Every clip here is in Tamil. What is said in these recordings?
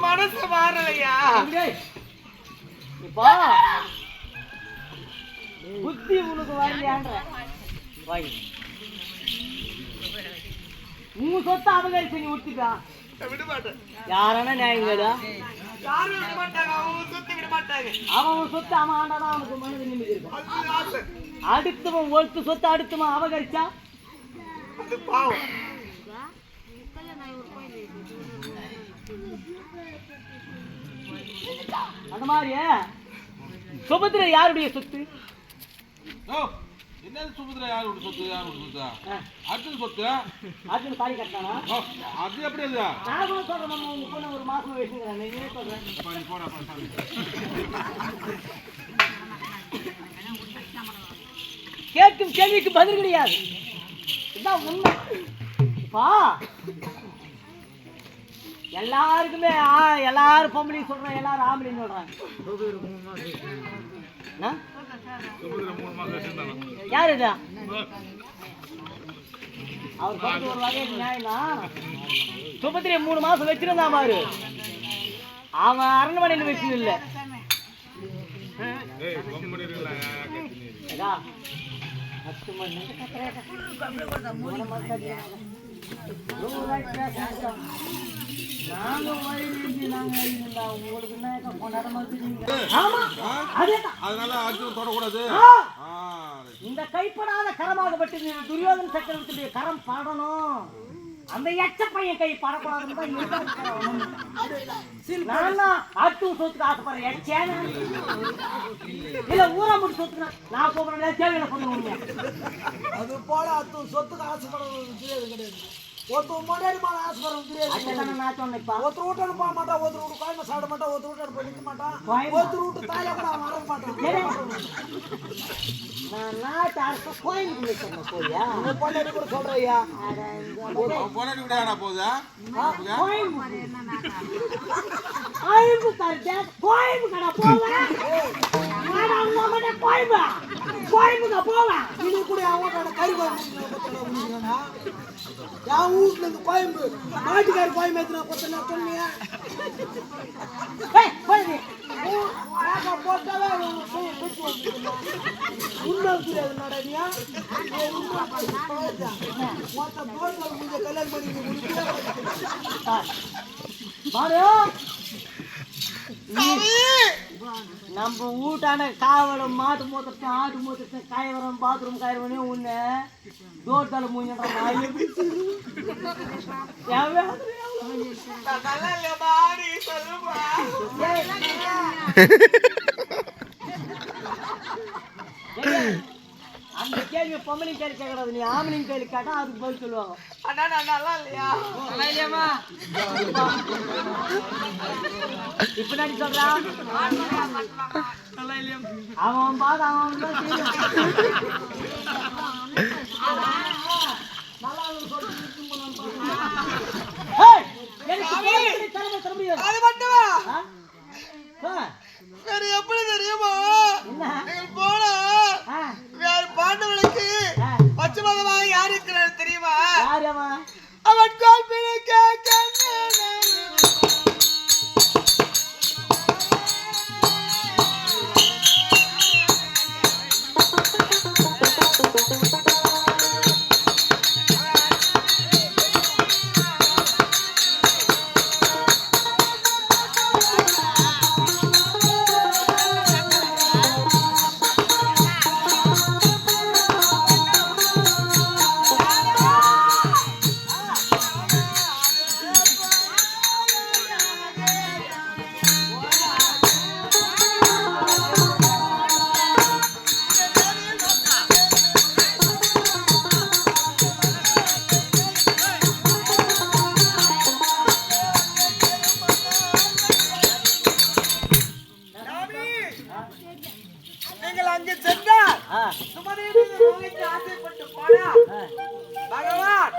மனசு மாறலையா? இப்போ புத்தி உனக்கு வரலையான்ற உன் சொத்தை அபகரிச்சு நீ விட்டுக்கா விட மாட்டேன். யாரான நியாயம் கேடா? யாரும் விட மாட்டாங்க. அவங்க சொத்து விட மாட்டாங்க. அவன் சொத்து அவன் ஆண்டாதான் அவனுக்கு மனது நிம்மதி இருக்கும். அடுத்தவன் ஒருத்து சொத்து அடுத்தவன் அபகரிச்சா அது பாவம். அந்த மாதிரி சுபத்திர யாருடைய சொத்து? என்ன சுபத்திர யாருடைய சொத்து? யாருடைய சொத்து? அர்ஜுன் சொத்து. அர்ஜுன் தாலி கட்டானா? அது எப்படி? அது நான் கூட சொல்றேன். நம்ம உங்க பொண்ணு ஒரு மாசம் வயசுங்கிறேன். நீங்க சொல்றேன். கேட்கும் கேள்விக்கு பதில் கிடையாது. இதுதான் உண்மை. எல்லாருக்குமே எல்லாரும் பொம்பளையும் சொல்றேன், எல்லாரும் ஆம்பளையும் சொல்றாங்க. யாரு இது? அவர் சொல்றது ஒரு வகை நியாயம்னா, சுபத்திரியை 3 மாசம் வச்சிருந்தான் பாரு. அவன் அரண்மனையில் வச்சு இல்ல. இந்த கைப்படாத கரமாகப்பட்டு துரியோதன சக்கரவர்த்தியுடைய கரம் படணும். அந்த எச்ச பையன் கை படக்கூடாதுன்னு அர்த்தம் சொத்துக்கு ஆசைப்படுறேன். எச்சேன இல்ல ஊரா மட்டும் சொத்துக்கு நான் போகிறேன். தேவையான சொல்லுங்க. அது போல அர்த்தம் சொத்துக்கு ஆசைப்படுறது கிடையாது. ஒருத்தர் முன்னாடி மேலே ஆசைப்படுறது தெரியாது. நான் சொன்னேன்ப்பா, ஒருத்தர் வீட்டு போக மாட்டான், ஒருத்தர் வீட்டு கோயம்பு சாப்பிட மாட்டான், ஒருத்தர் வீட்டு போய் நிற்க மாட்டான், ஒருத்தர் வீட்டு தாயில கூட அவன் வர மாட்டான். நான் நாட்டு அரசு கோயிலுக்கு சொன்ன போயா பொண்ணு கூட சொல்றியா? பொண்ணு விடாடா போதா? கோயம்பு கருத்து கோயம்பு கடை போவேன். கோயம்புக்கா போவேன். இது கூட அவன் கறி என் வீட்டுல இருந்து கோயம்பு நாட்டுக்காரி கோயம்பு ஏற்றினா கொத்தனா சொன்னியா? போட்டாவே உண்மை புரியாது நடனியா? கல்யாணம் பண்ணி நம்ம வீட்டான காவலம் மாட்டு மூத்த ஆட்டு மூத்த காயவரம் பாத்ரூம் காயவனே உன்ன டோர் தலை மூஞ்சின்ற அந்த கேள்வி பொம்பளைங்க கேள்வி கேட்கறது, நீ ஆம்பளைங்க கேள்வி கேட்டா அதுக்கு பதில் சொல்லுவாங்க. அண்ணா நான் நல்லா இல்லையா? நல்லா இல்லையாமா? இப்ப நான் சொல்றான் நல்லா இல்லையா? அவன் பாது அவன் தான் தெரியும். நல்லா அது மட்டுமா? ஆ? வேற எப்படி தெரியுமா? என்ன? நீங்கள் போனா வேற பாண்டவனுக்கு பச்சை மதமாக யார் இருக்கிறார் தெரியுமா? யார் அவன்? அவன் கால் பிடிக்க நீங்கள் அங்கு சென்றால் சுமதேவிக்கு ஆசைப்பட்டு போனா பகவான்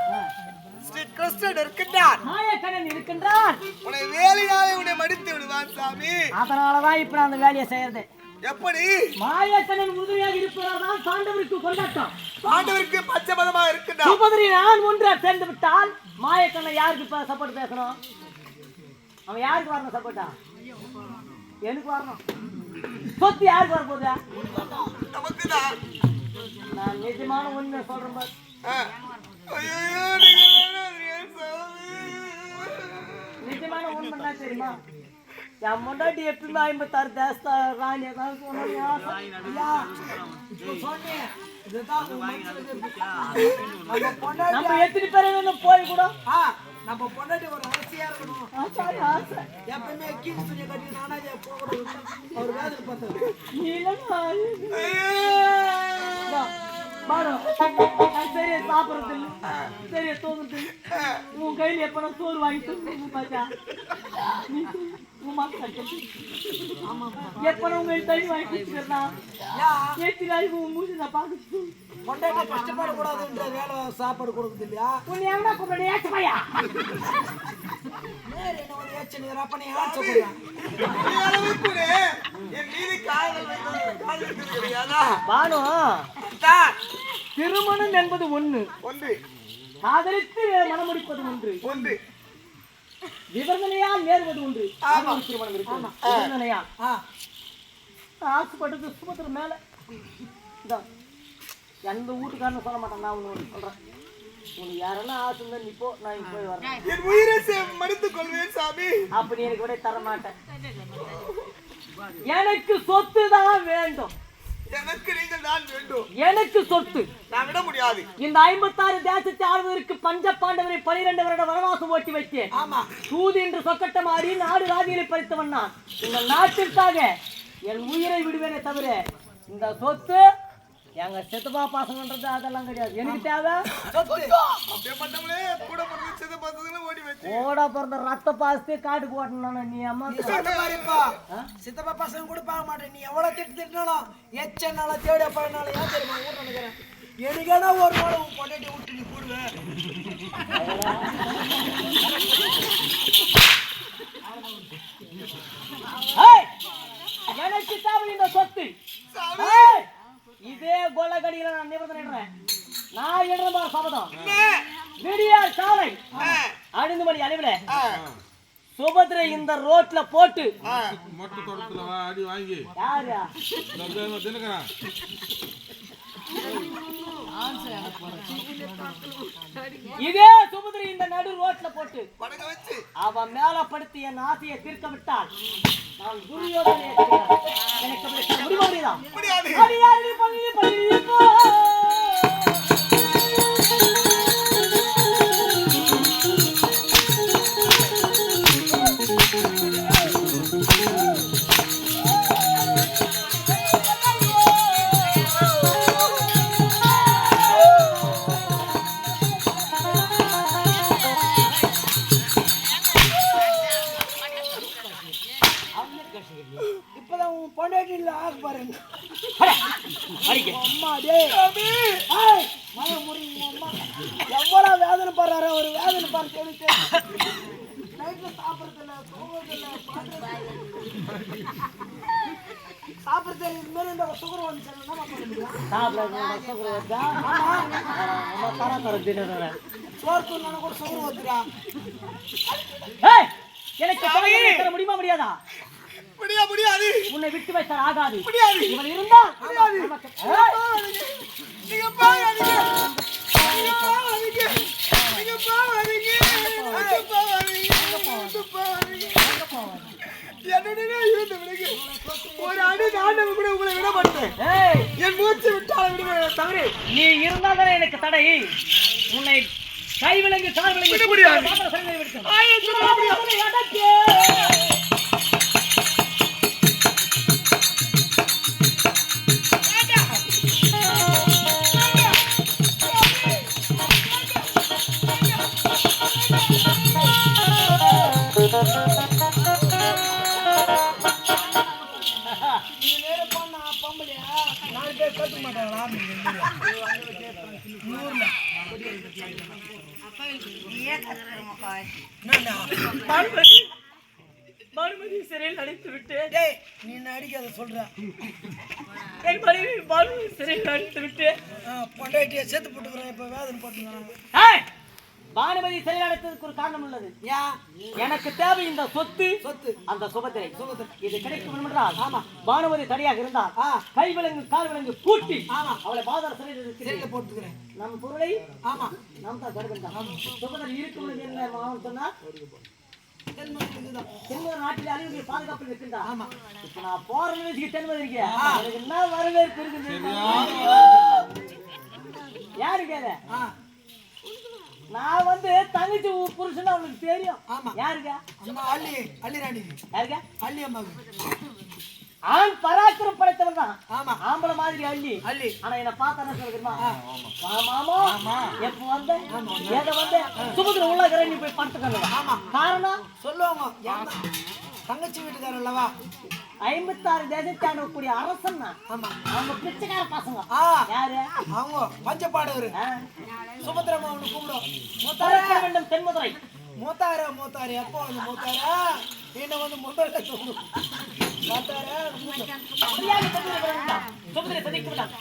ஸ்ரீ கிருஷ்ணன் இருக்கின்றார். மாயக்கண்ணன் இருக்கின்றான். உன்னை வேலையாலே உன்னை மடித்து விடுவான் சாமி. அதனாலதான் இப்ப நான் அந்த வேலையை செய்யறது. எப்படி? மாயக்கண்ணன் உறுதியாக இருப்பதால் பாண்டவருக்கு கொண்டாட்டம். பாண்டவருக்கு பச்சை மதமாக இருக்கின்றார். சுபதிரி நான் ஒன்றை சேர்ந்து விட்டால் மாயக்கண்ணன் யாருக்கு இப்ப சப்போர்ட் பேசணும்? அவன் யாருக்கு வரணும் சப்போர்ட்டா? எனக்கு வரணும். சொத்து யாருக்கு வர போதா? நமக்குதான். நான் நிஜமான உண்மை சொல்றேன் பாரு. ஐயோ நீங்கள் சாமி. நிஜமான உண்மை என்ன தெரியுமா? என் முன்னாடி எப்பயுமே 56 தேச ராணி தான் நம்ம எத்தனை பேர் வேணும் போய் கூட நம்ம பொண்டாட்டி ஒரு ஆசையா இருக்கணும். ஆசை எப்பவுமே கீழ் துணியை கட்டி நானா போகணும். அவர் வேதனை பார்த்தது சரியா சாப்பிடுறது இல்லை, சரியா தோணுறது இல்லை. உன் கையில எப்ப சோறு வாங்கி பாச்சா எப்ப உங்க தண்ணி வாங்கி குடிச்சுக்கிறா ஏற்றி நாளைக்கு உன் மூஞ்சி நான் பார்க்க பொண்டாட்டி கஷ்டப்படக்கூடாதுன்ற வேலை சாப்பாடு கொடுக்குது இல்லையா? உன்னை எவ்வளோ கூப்பிட ஏச்சு பையா திருமணம் என்பது ஒன்று, காதலித்து மனமுடிப்பது ஒன்று, விவரணையால் நேர்வது ஒன்று. திருமணம் இருக்கு விவரணையா ஆசைப்பட்டது சுமத்துற மேல எந்த வீட்டுக்காரன்னு சொல்ல மாட்டேன். நான் ஒன்று சொல்றேன், உனக்கு யாரெல்லாம் ஆசை இருந்தா நீ போ, நான் இங்க போய் வரேன். என் உயிரை மடித்துக் கொள்வேன் சாமி. அப்படி எனக்கு விட தர மாட்டேன். எனக்கு சொத்து தான் வேண்டும். எனக்கு நீங்கள் தான் வேண்டும். எனக்கு சொத்து நான் விட முடியாது. இந்த 56 தேசத்தை ஆளுவதற்கு பஞ்ச பாண்டவரை 12 வருட வனவாசம் ஓட்டி வைத்தேன். ஆமா, சூது என்று சொக்கட்ட மாறி நாடு ராஜ்யங்களை பறித்தவன் நான். இந்த நாட்டிற்காக என் உயிரை விடுவேனே தவிர இந்த சொத்து எங்க சித்தப்பா பாசங்கன்றது அதெல்லாம் கிடையாது. எனக்கு தேவை ஓட பிறந்த ரத்த பாசத்தை காட்டுக்கு ஓட்டணும். நீ அம்மா சித்தப்பா பசங்க கூட பார்க்க மாட்டேன். நீ எவ்வளவு திட்டினாலும் எச்சனால தேட பழனாலும் ஏன் தெரியுமா ஊட்ட நினைக்கிறேன். எனக்கான ஒரு நாள் உன் பொண்டாட்டி விட்டு நீ கூடுவேன். எனக்கு தேவை இந்த சொத்து. இதே கொள்ளக்கடியில நான் நிபந்தனை நான் எழுத சபதம் விடியார் காலை 5 மணி அளவுல சுபத்ரை இந்த ரோட்ல போட்டு மொட்டை தோட்டத்துல அடி வாங்கி யாரு இதே சுபத்ரை இந்த நடு ரோட்ல போட்டு அவன் மேல படுத்தி என் ஆசையை தீர்க்க விட்டால் நான் துரியோதனை எனக்கு முடியாது. பாரு அடிக்க அம்மா டேய் ஏய் மய முறிங்க அம்மா எவ்வளவு வேதனை பண்றாரு ஒரு வேதனை பாரு தெரியுது நைட்ல சாப்பிடுறதுல தூங்குறதுல சாப்பிடுறது இனிமேல் இந்த சுகர் வந்துச்சு என்ன பண்ண முடியும் சோறு தூங்க கூட சுகர் வந்துடா எனக்கு தர முடியுமா முடியாதா முடியாது உன்னை விட்டு வைத்தால் ஆகாது முடியாது இவன் இருந்தா நீங்க பாருங்க நீங்க பாருங்க ஒரு அடி தாண்டவ கூட உங்களை விட மாட்டேன் என் மூச்சு விட்டால விடுவேன் தவறு நீ இருந்தாதானே எனக்கு தடை உன்னை கைவிலங்கு கால் விலங்கு முடியாது பானுமதி சிறையில் அடைத்து விட்டு நீ என்ன அடிக்காத சொல்ற என் மனைவி பானுமதி சிறையில் அடைத்து விட்டு பொண்டாட்டிய சேர்த்து போட்டுக்கிறேன் இப்ப வேதனை போட்டுக்கிறேன் பானுமதி சிறையில் அடைத்ததுக்கு ஒரு காரணம் உள்ளது எனக்கு தேவை இந்த சொத்து அந்த சுபத்திரை இது கிடைக்கும் என்றால் பானுமதி தனியாக இருந்தால் கை விலங்கு கால் விலங்கு கூட்டி அவளை பாதாள சிறையில் போட்டுக்கிறேன் நம் பொருளை நாம் தான் கருதுதான் சுபத்திரை இருக்கும் என்ன சொன்னா தென்மதுரை நாட்டில் அழிவுடைய பாதுகாப்பில் இருக்கின்றா இப்ப நான் போற நிலைக்கு தென்மதுரை இருக்கேன் எனக்கு என்ன வரவேற்பு இருக்குது யாரு கேள நான் வந்து தங்கச்சி புருஷன் அவனுக்கு தெரியும் யாருக்கா அள்ளி ராணி யாருக்கா அள்ளி அம்மா ஆண் பராக்கிரம் படைத்தவன் தான் ஆம்பளை மாதிரி அள்ளி ஆனா என்ன பார்த்தா என்ன சொல்லுமா மாமா எப்ப வந்த ஏத வந்த சுபத்திர உள்ள நீ போய் படுத்துக்கணும் காரணம் சொல்லுவாங்க தங்கச்சி வீட்டுக்காரர் அல்லவா 56 தேசத்தை ஆண்டக்கூடிய அரசன் அவங்க பிச்சைக்கார பசங்க யாரு அவங்க பஞ்சப்பாடவர் சுபத்திரமா அவனு கூப்பிடும் வேண்டும் தென்மதுரை மூத்தாரு எப்போ வந்து மூத்தாரா என்ன வந்து முதல்ல தோணும் சுபத்திரை சதிக்க விட்டான்